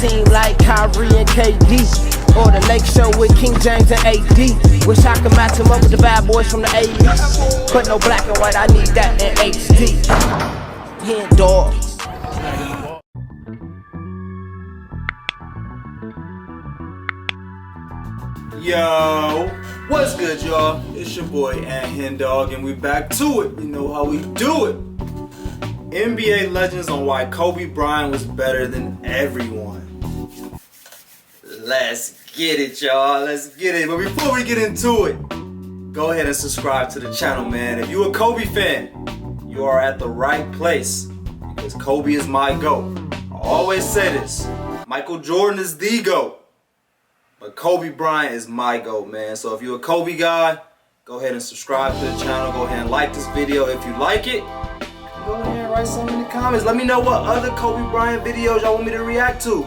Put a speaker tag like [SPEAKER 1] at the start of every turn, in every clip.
[SPEAKER 1] team like Kyrie and KD. Or the Lake Show with King James and AD. Wish I could match him up with the bad boys from the 80s. But no black and white, I need that in HD. HenDawgz.
[SPEAKER 2] Yo, what's good, y'all? It's your boy HenDawgz, and we back to it. You know how we do it. NBA legends on why Kobe Bryant was better than everyone. Let's get it, y'all. Let's get it. But before we get into it, go ahead and subscribe to the channel, man. If you're a Kobe fan, you are at the right place because Kobe is my GOAT. I always say this. Michael Jordan is the GOAT. But Kobe Bryant is my GOAT, man. So if you're a Kobe guy, go ahead and subscribe to the channel. Go ahead and like this video if you like it. Go ahead and write something in the comments. Let me know what other Kobe Bryant videos y'all want me to react to.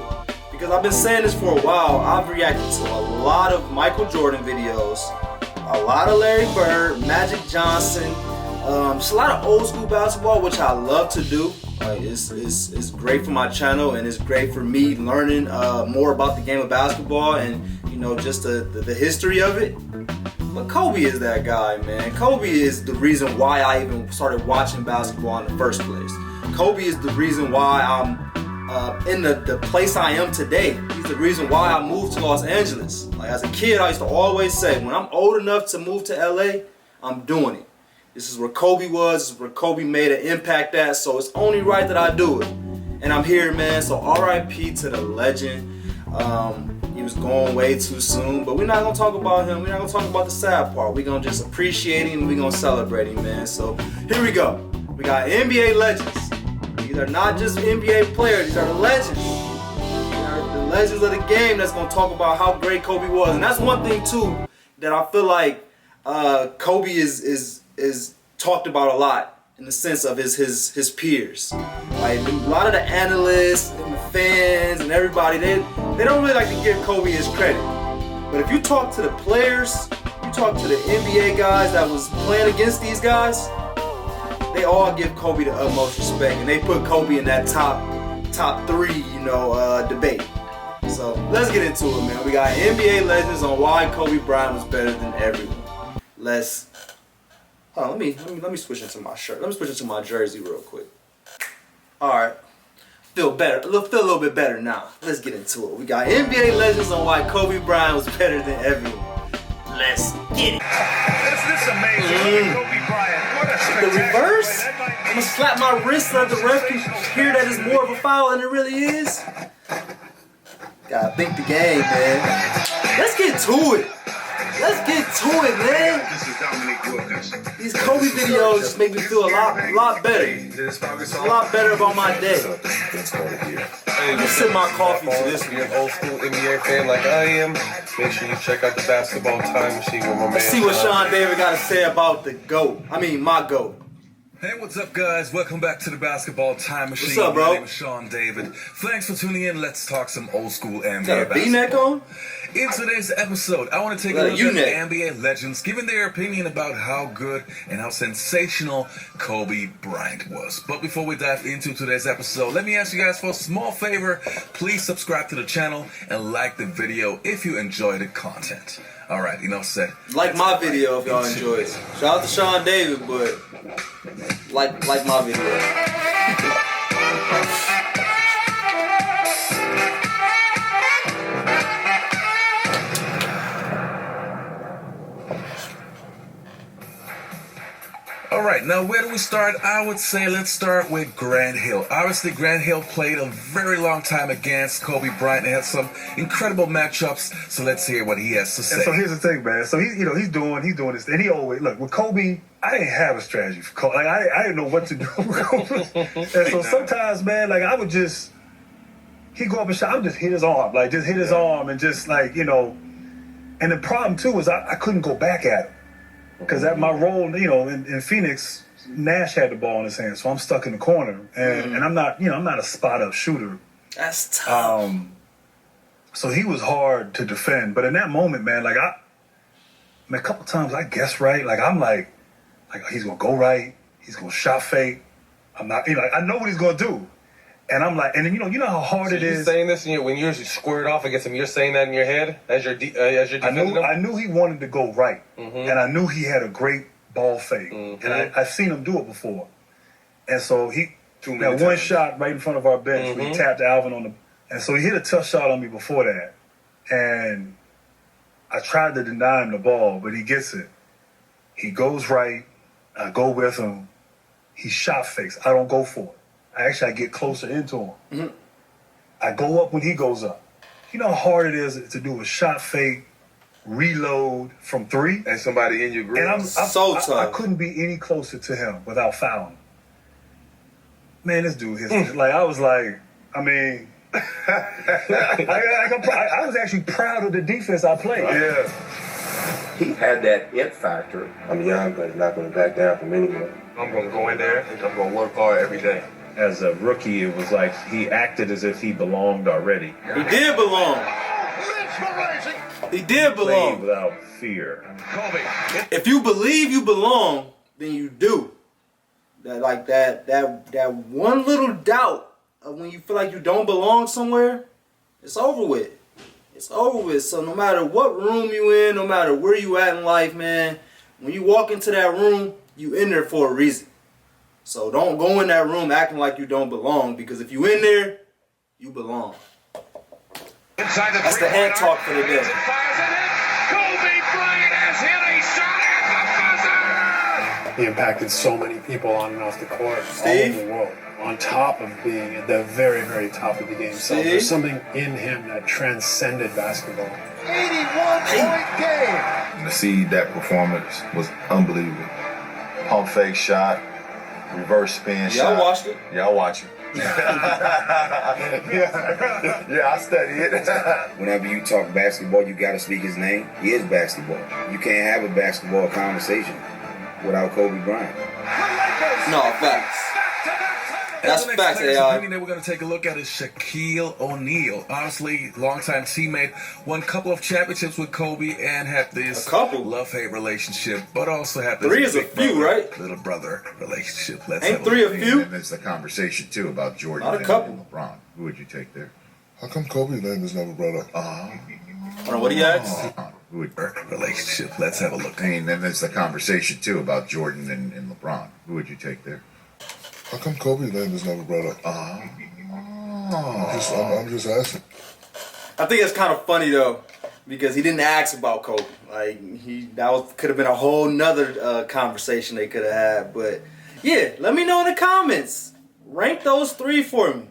[SPEAKER 2] Because I've been saying this for a while. I've reacted to a lot of Michael Jordan videos, a lot of Larry Bird, Magic Johnson, just a lot of old school basketball, which I love to do. It's great for my channel, and it's great for me learning more about the game of basketball and, you know, just the history of it. But Kobe is that guy, man. Kobe is the reason why I even started watching basketball in the first place. Kobe is the reason why I'm in the place I am today. He's the reason why I moved to Los Angeles. Like, as a kid, I used to always say, when I'm old enough to move to LA, I'm doing it. This is where Kobe was. This is where Kobe made an impact at. So it's only right that I do it. And I'm here, man. So RIP to the legend. He was gone way too soon. But we're not going to talk about him. We're not going to talk about the sad part. We're going to just appreciate him. We're going to celebrate him, man. So here we go. We got NBA legends. These are not just NBA players. These are the legends. These are the legends of the game that's going to talk about how great Kobe was. And that's one thing, too, that I feel like Kobe is talked about a lot in the sense of his peers. Like, a lot of the analysts and the fans and everybody, they don't really like to give Kobe his credit. But if you talk to the players, you talk to the NBA guys that was playing against these guys, they all give Kobe the utmost respect, and they put Kobe in that top three, you know, debate. So let's get into it, man. We got NBA legends on why Kobe Bryant was better than everyone. Let me switch into my shirt. Let me switch into my jersey real quick. All right, feel better. Feel a little bit better now. Let's get into it. We got NBA legends on why Kobe Bryant was better than everyone. Let's get it.
[SPEAKER 3] Isn't this amazing? Kobe Bryant, what a spectacular
[SPEAKER 2] The reverse?
[SPEAKER 3] play.
[SPEAKER 2] I'm gonna slap my wrist so that the ref can hear that it's more of a foul than it really is. Gotta think the game, man. Let's get to it. Let's get to it, man.
[SPEAKER 3] This is Dominic Wilkins.
[SPEAKER 2] These Kobe videos just make me feel a lot better. A lot better about my day. I'm gonna sip my coffee to this
[SPEAKER 4] If you're an old school NBA fan like I am, make sure you check out the Basketball Time Machine with my man.
[SPEAKER 2] Let's see what Sean David got to say about the GOAT. I mean, my GOAT.
[SPEAKER 5] Hey, what's up, guys? Welcome back to the Basketball Time Machine.
[SPEAKER 2] What's up, bro?
[SPEAKER 5] My name is Sean David. Thanks for tuning in. Let's talk some old school NBA
[SPEAKER 2] Got a
[SPEAKER 5] basketball.
[SPEAKER 2] V-neck on?
[SPEAKER 5] In today's episode, I want to take a look at NBA legends giving their opinion about how good and how sensational Kobe Bryant was. But before we dive into today's episode, let me ask you guys for a small favor. Please subscribe to the channel and like the video if you enjoy the content. All right, enough said.
[SPEAKER 2] Like my video if y'all enjoy it. Shout out to Sean David, but like my video.
[SPEAKER 5] Alright, now where do we start? I would say let's start with Grant Hill. Obviously, Grant Hill played a very long time against Kobe Bryant and had some incredible matchups, so let's hear what he has to say.
[SPEAKER 6] And so here's the thing, man. So he's doing this, and he always look with Kobe. I didn't have a strategy for Kobe. Like I didn't know what to do with Kobe. And so sometimes, man, like I would just he'd go up and shot. I would just hit his arm, like just hit his arm, and just like, you know. And the problem too was I couldn't go back at him. Because at my role, you know, in Phoenix, Nash had the ball in his hand, so I'm stuck in the corner, and I'm not a spot up shooter.
[SPEAKER 2] That's tough.
[SPEAKER 6] So he was hard to defend. But in that moment, man, like a couple times I guessed right. Like I'm like he's gonna go right, he's gonna shot fake. I'm not, you know, I know what he's gonna do, And I'm like, and you know how hard
[SPEAKER 4] So
[SPEAKER 6] it
[SPEAKER 4] you're
[SPEAKER 6] is.
[SPEAKER 4] saying this when you're squared off against him, you're saying that in your head as you're defending him?
[SPEAKER 6] I knew he wanted to go right,
[SPEAKER 4] Mm-hmm.
[SPEAKER 6] and I knew he had a great ball fake,
[SPEAKER 4] Mm-hmm.
[SPEAKER 6] and I've seen him do it before. And so he
[SPEAKER 4] Too
[SPEAKER 6] that
[SPEAKER 4] many
[SPEAKER 6] one
[SPEAKER 4] times.
[SPEAKER 6] shot right in front of our bench where he
[SPEAKER 4] Mhm.
[SPEAKER 6] tapped Alvin on the, and so he hit a tough shot on me before that, and I tried to deny him the ball, but he gets it. He goes right, I go with him. He shot fakes. I don't go for it. I get closer into him.
[SPEAKER 2] Mhm.
[SPEAKER 6] I go up when he goes up. You know how hard it is to do a shot fake, reload from 3?
[SPEAKER 4] And somebody in your group.
[SPEAKER 6] And
[SPEAKER 2] So
[SPEAKER 6] I
[SPEAKER 2] tough.
[SPEAKER 6] couldn't be any closer to him without fouling. Man, this dude hit like I was like, I mean, I was actually proud of the defense I played.
[SPEAKER 4] Yeah.
[SPEAKER 7] He had that it factor.
[SPEAKER 4] I'm young, but not going to back down from anyone. I'm going to go in there and I'm going to work hard every day.
[SPEAKER 8] As a rookie, it was like he acted as if he belonged already.
[SPEAKER 2] He did belong. He did
[SPEAKER 8] Played
[SPEAKER 2] belong.
[SPEAKER 8] without fear.
[SPEAKER 5] Kobe.
[SPEAKER 2] If you believe you belong, then you do. That one little doubt of when you feel like you don't belong somewhere, it's over with. It's over with. So no matter what room you in, no matter where you at in life, man, when you walk into that room, you in there for a reason. So don't go in that room acting like you don't belong, because if you in there, you belong.
[SPEAKER 3] Inside the
[SPEAKER 2] That's the hand talk for the day.
[SPEAKER 3] Kobe Bryant has hit a shot at the buzzer.
[SPEAKER 9] He impacted so many people on and off the court, all
[SPEAKER 2] Steve?
[SPEAKER 9] over the world. On top of being at the very, very top of the game itself,
[SPEAKER 2] Steve?
[SPEAKER 9] there's something in him that transcended basketball.
[SPEAKER 3] 81-point game.
[SPEAKER 10] To see that performance was unbelievable. Pump fake shot, reverse spin shot.
[SPEAKER 2] Y'all watched it?
[SPEAKER 10] Yeah, I watch it. yeah, I study it.
[SPEAKER 7] Whenever you talk basketball, you gotta speak his name. He is basketball. You can't have a basketball conversation without Kobe Bryant.
[SPEAKER 2] No, facts. That's
[SPEAKER 5] The next
[SPEAKER 2] facts,
[SPEAKER 5] player's
[SPEAKER 2] AI.
[SPEAKER 5] opinion that we're going to take a look at is Shaquille O'Neal. Honestly, longtime teammate, won a couple of championships with Kobe and had this
[SPEAKER 2] A couple?
[SPEAKER 5] love-hate relationship, but also had this
[SPEAKER 2] 3 is a
[SPEAKER 5] big
[SPEAKER 2] few,
[SPEAKER 5] brother,
[SPEAKER 2] right?
[SPEAKER 5] little brother relationship. Let's
[SPEAKER 2] Ain't
[SPEAKER 5] have a
[SPEAKER 2] 3
[SPEAKER 5] look.
[SPEAKER 2] a few?
[SPEAKER 10] And there's the conversation too about Jordan
[SPEAKER 2] Not a
[SPEAKER 10] and
[SPEAKER 2] couple.
[SPEAKER 10] LeBron. Who would you take there?
[SPEAKER 11] How come Kobe's name is never brought up?
[SPEAKER 2] Hold on, what do you ask?
[SPEAKER 10] Who would?
[SPEAKER 5] Relationship. Let's have a look.
[SPEAKER 10] And then there's the conversation too about Jordan and LeBron. Who would you take there?
[SPEAKER 11] How come Kobe's name is never brought up? I'm just asking.
[SPEAKER 2] I think it's kind of funny though, because he didn't ask about Kobe. Like could have been a whole nother conversation they could have had. But yeah, let me know in the comments. Rank those 3 for me: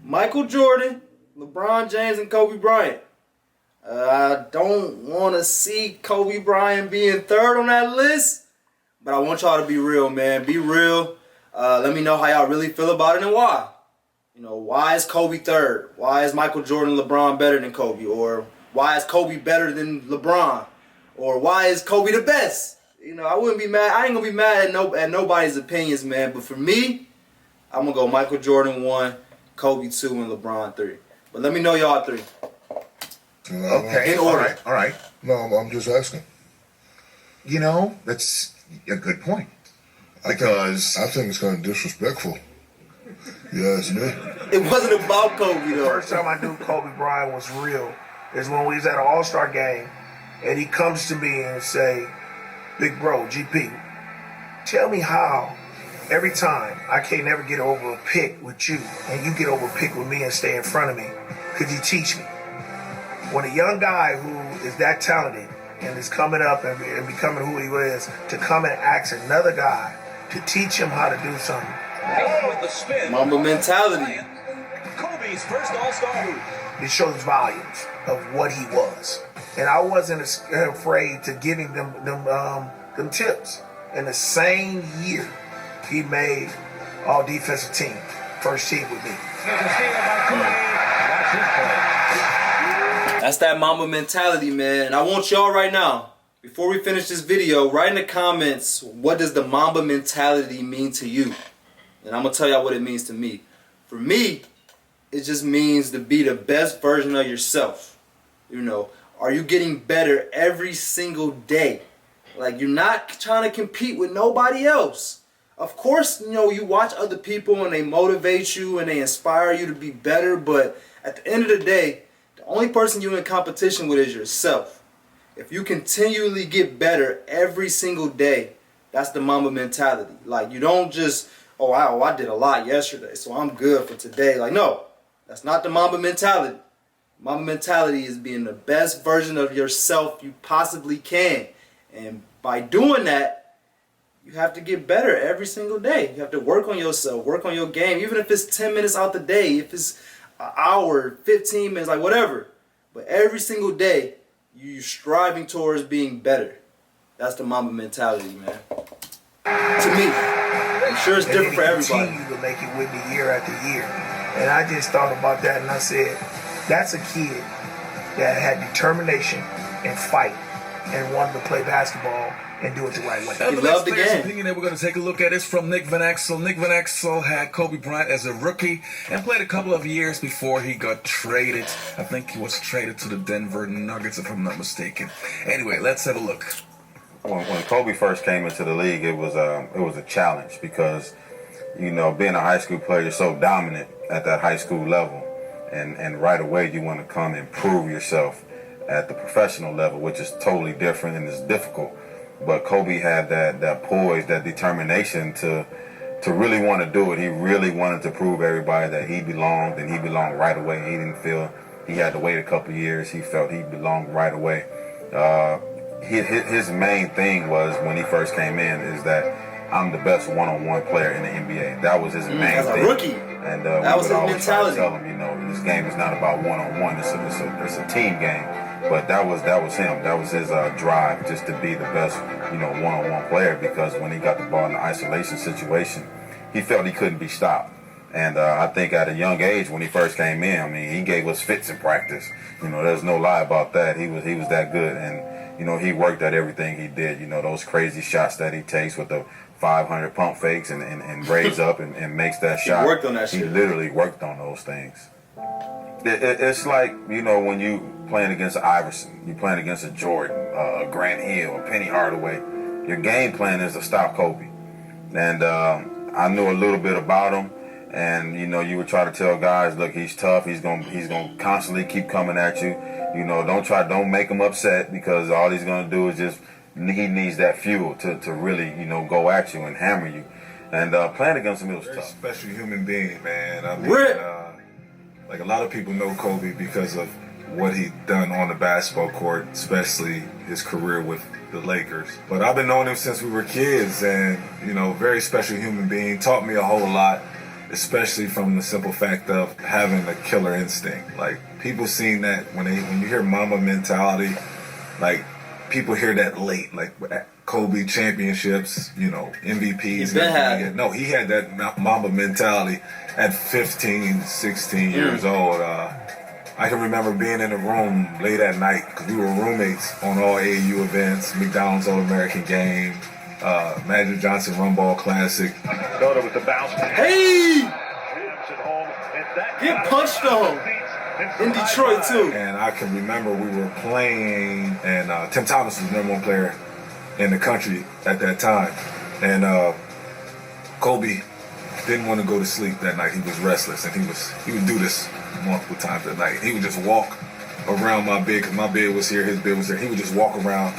[SPEAKER 2] Michael Jordan, LeBron James, and Kobe Bryant. I don't want to see Kobe Bryant being 3rd on that list, but I want y'all to be real, man. Be real. Let me know how y'all really feel about it and why. You know, why is Kobe 3rd? Why is Michael Jordan and LeBron better than Kobe? Or why is Kobe better than LeBron? Or why is Kobe the best? You know, I wouldn't be mad. I ain't gonna be mad at nobody's opinions, man. But for me, I'm gonna go Michael Jordan 1, Kobe 2, and LeBron 3. But let me know y'all 3.
[SPEAKER 10] Okay,
[SPEAKER 2] In
[SPEAKER 10] all
[SPEAKER 2] order.
[SPEAKER 10] right, all right.
[SPEAKER 11] No, I'm just asking.
[SPEAKER 10] You know, that's a good point. Because
[SPEAKER 11] I think it's kind of disrespectful. You ask me.
[SPEAKER 2] It wasn't about Kobe though.
[SPEAKER 3] First time I knew Kobe Bryant was real is when we was at an All-Star game, and he comes to me and say, "Big bro, GP, tell me how every time I can't never get over a pick with you, and you get over a pick with me and stay in front of me. Could you teach me?" When a young guy who is that talented and is coming up and becoming who he is, to come and ask another guy to teach him how to do something.
[SPEAKER 5] With the spin.
[SPEAKER 2] Mamba mentality.
[SPEAKER 5] Kobe's first All-Star move.
[SPEAKER 3] It shows volumes of what he was. And I wasn't afraid to give him them tips. In the same year, he made all defensive team, first team with me.
[SPEAKER 2] That's that Mamba mentality, man. And I want y'all right now, before we finish this video, write in the comments, what does the Mamba mentality mean to you? And I'm going to tell y'all what it means to me. For me, it just means to be the best version of yourself. You know, are you getting better every single day? Like, you're not trying to compete with nobody else. Of course, you know, you watch other people and they motivate you and they inspire you to be better, but at the end of the day, the only person you're in competition with is yourself. If you continually get better every single day, that's the Mamba mentality. Like, you don't just, oh, wow, I did a lot yesterday, so I'm good for today. Like, no, that's not the Mamba mentality. Mamba mentality is being the best version of yourself you possibly can. And by doing that, you have to get better every single day. You have to work on yourself, work on your game, even if it's 10 minutes out the day, if it's an hour, 15 minutes, like whatever. But every single day, you're striving towards being better. That's the Mamba mentality, man. To me. I'm sure it's different for everybody.
[SPEAKER 3] Continue to make it with me year after year. And I just thought about that and I said, that's a kid that had determination and fight and wanted to play basketball and do it the right way.
[SPEAKER 5] And the next player's opinion that we're going to take a look at is from Nick Van Exel. Nick Van Exel had Kobe Bryant as a rookie and played a couple of years before he got traded. I think he was traded to the Denver Nuggets, if I'm not mistaken. Anyway, let's have a look.
[SPEAKER 10] When Kobe first came into the league, it was a challenge because, you know, being a high school player, you're so dominant at that high school level, and right away you want to come and prove yourself at the professional level, which is totally different and is difficult. But Kobe had that poise, that determination to really want to do it. He really wanted to prove everybody that he belonged, and he belonged right away. He didn't feel he had to wait a couple years. He felt he belonged right away. His main thing was, when he first came in, is that I'm the best one-on-one player in the NBA. That was his main thing.
[SPEAKER 2] As a rookie.
[SPEAKER 10] And
[SPEAKER 2] that was his mentality.
[SPEAKER 10] Tell him, you know, this game is not about one-on-one. It's a team game. But that was him. That was his drive, just to be the best, you know, one-on-one player. Because when he got the ball in the isolation situation, he felt he couldn't be stopped. And I think at a young age, when he first came in, I mean, he gave us fits in practice. You know, there's no lie about that. He was that good, and you know, he worked at everything he did. You know, those crazy shots that he takes with the 500 pump fakes and raises up and makes that shot.
[SPEAKER 2] He worked on that shit.
[SPEAKER 10] He literally worked on those things. It's like, you know, when you playing against Iverson, you playing against a Jordan, a Grant Hill, a Penny Hardaway. Your game plan is to stop Kobe. And I knew a little bit about him. And, you know, you would try to tell guys, look, he's tough. He's gonna constantly keep coming at you. You know, don't make him upset, because all he's gonna do is just, he needs that fuel to really, you know, go at you and hammer you. And playing against him, it was
[SPEAKER 12] Very
[SPEAKER 10] tough.
[SPEAKER 12] special human being, man. I mean, like, a lot of people know Kobe because of what he done on the basketball court, especially his career with the Lakers. But I've been knowing him since we were kids, and, you know, very special human being. Taught me a whole lot, especially from the simple fact of having a killer instinct. Like, people seen that when you hear Mamba mentality, like, people hear that late, like Kobe championships, you know, MVPs. No, he had that Mamba mentality at 15, 16 years old. I can remember being in the room late at night, because we were roommates on all AAU events, McDonald's All-American Game, Magic Johnson Rumball Classic.
[SPEAKER 8] Daughter with the bounce.
[SPEAKER 2] Hey! Get punched on. In Detroit, too.
[SPEAKER 12] And I can remember we were playing, and Tim Thomas was the #1 player in the country at that time. And Kobe didn't want to go to sleep that night. He was restless, and he would do this multiple times at night. He would just walk around my bed, because my bed was here, his bed was there. He would just walk around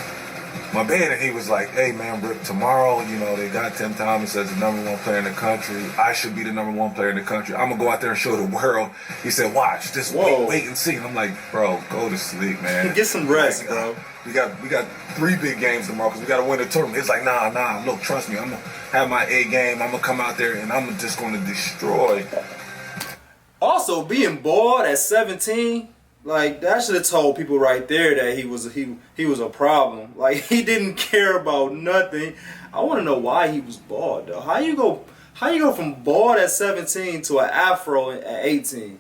[SPEAKER 12] my bed, and he was like, hey, man, Rick, tomorrow, you know, they got Tim Thomas as the #1 player in the country. I should be the #1 player in the country. I'm going to go out there and show the world. He said, watch, just wait and see. And I'm like, bro, go to sleep, man.
[SPEAKER 2] Get some rest, bro.
[SPEAKER 12] We got 3 big games tomorrow, because we got to win the tournament. It's like, nah, look, trust me. I'm going to have my A game. I'm going to come out there, and I'm just going to destroy.
[SPEAKER 2] Also, being bored at 17, like, that should have told people right there that he was a problem. Like, he didn't care about nothing. I want to know why he was bald, though. How you go from bald at 17 to an afro at 18?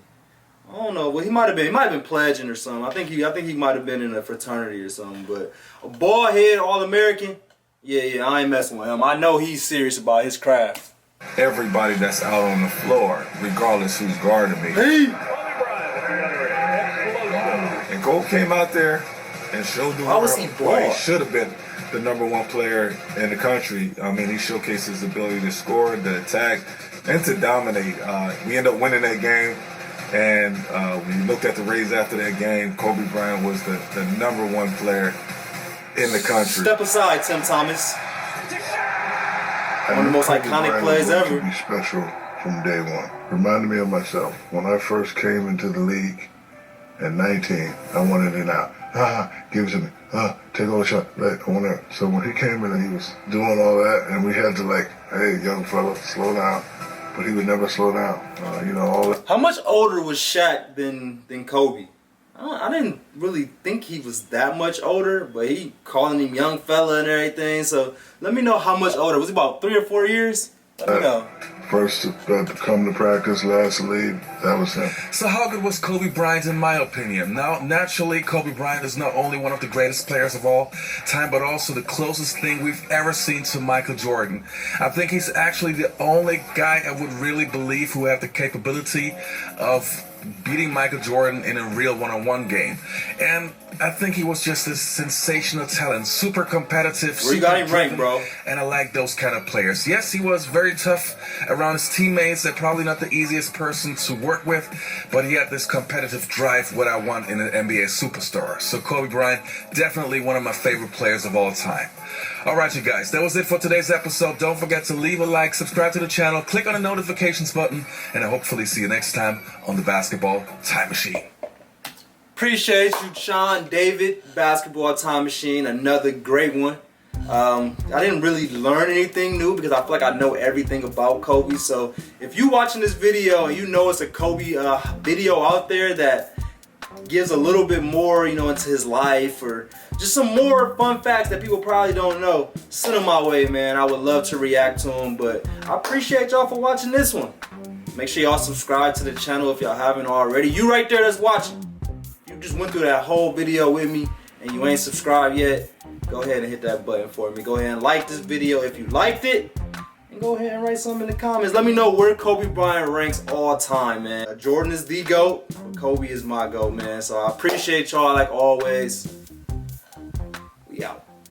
[SPEAKER 2] I don't know. Well, he might have been pledging or something. I think he might have been in a fraternity or something. But a bald head All-American, yeah, I ain't messing with him. I know he's serious about his craft.
[SPEAKER 12] Everybody that's out on the floor, regardless who's guarding me.
[SPEAKER 2] Hey!
[SPEAKER 12] And Gold came out there, and showed the
[SPEAKER 2] Why was
[SPEAKER 12] world
[SPEAKER 2] he
[SPEAKER 12] why he
[SPEAKER 2] bald?
[SPEAKER 12] should have been the #1 player in the country. I mean, he showcased his ability to score, to attack, and to dominate. We ended up winning that game, and when you looked at the ratings after that game, Kobe Bryant was the #1 player in the country.
[SPEAKER 2] Step aside, Tim Thomas. One of the most iconic plays ever.
[SPEAKER 11] Be special from day one. Reminded me of myself. When I first came into the league at 19, I wanted it out. Give it to me. Take all the shot. Right, I want it. So when he came in and he was doing all that, and we had to like, hey, young fella, slow down. But he would never slow down. All that.
[SPEAKER 2] How much older was Shaq than Kobe? I didn't really think he was that much older, but he calling him young fella and everything. So let me know how much older. Was he about 3 or 4 years? Let me know.
[SPEAKER 11] First to come to practice, last to leave, that was him.
[SPEAKER 5] So how good was Kobe Bryant in my opinion? Now, naturally, Kobe Bryant is not only one of the greatest players of all time, but also the closest thing we've ever seen to Michael Jordan. I think he's actually the only guy I would really believe who have the capability of beating Michael Jordan in a real one-on-one game. And I think he was just a sensational talent, super competitive,
[SPEAKER 2] Where you got him ranked, bro?
[SPEAKER 5] And I like those kind of players. Yes, he was very tough around his teammates and probably not the easiest person to work with, but he had this competitive drive, what I want in an NBA superstar. So Kobe Bryant, definitely one of my favorite players of all time. Alright you guys, that was it for today's episode. Don't forget to leave a like, subscribe to the channel, click on the notifications button, and I hopefully see you next time on the Basketball Time Machine.
[SPEAKER 2] Appreciate you, Sean David, Basketball Time Machine, another great one. I didn't really learn anything new because I feel like I know everything about Kobe. So if you watching this video and you know it's a Kobe video out there that gives a little bit more, into his life or just some more fun facts that people probably don't know, send them my way, man. I would love to react to them, but I appreciate y'all for watching this one. Make sure y'all subscribe to the channel if y'all haven't already. You right there that's watching, you just went through that whole video with me and you ain't subscribed yet, go ahead and hit that button for me. Go ahead and like this video if you liked it, and go ahead and write something in the comments. Let me know where Kobe Bryant ranks all time, man. Jordan is the GOAT, but Kobe is my GOAT, man. So I appreciate y'all like always. We out.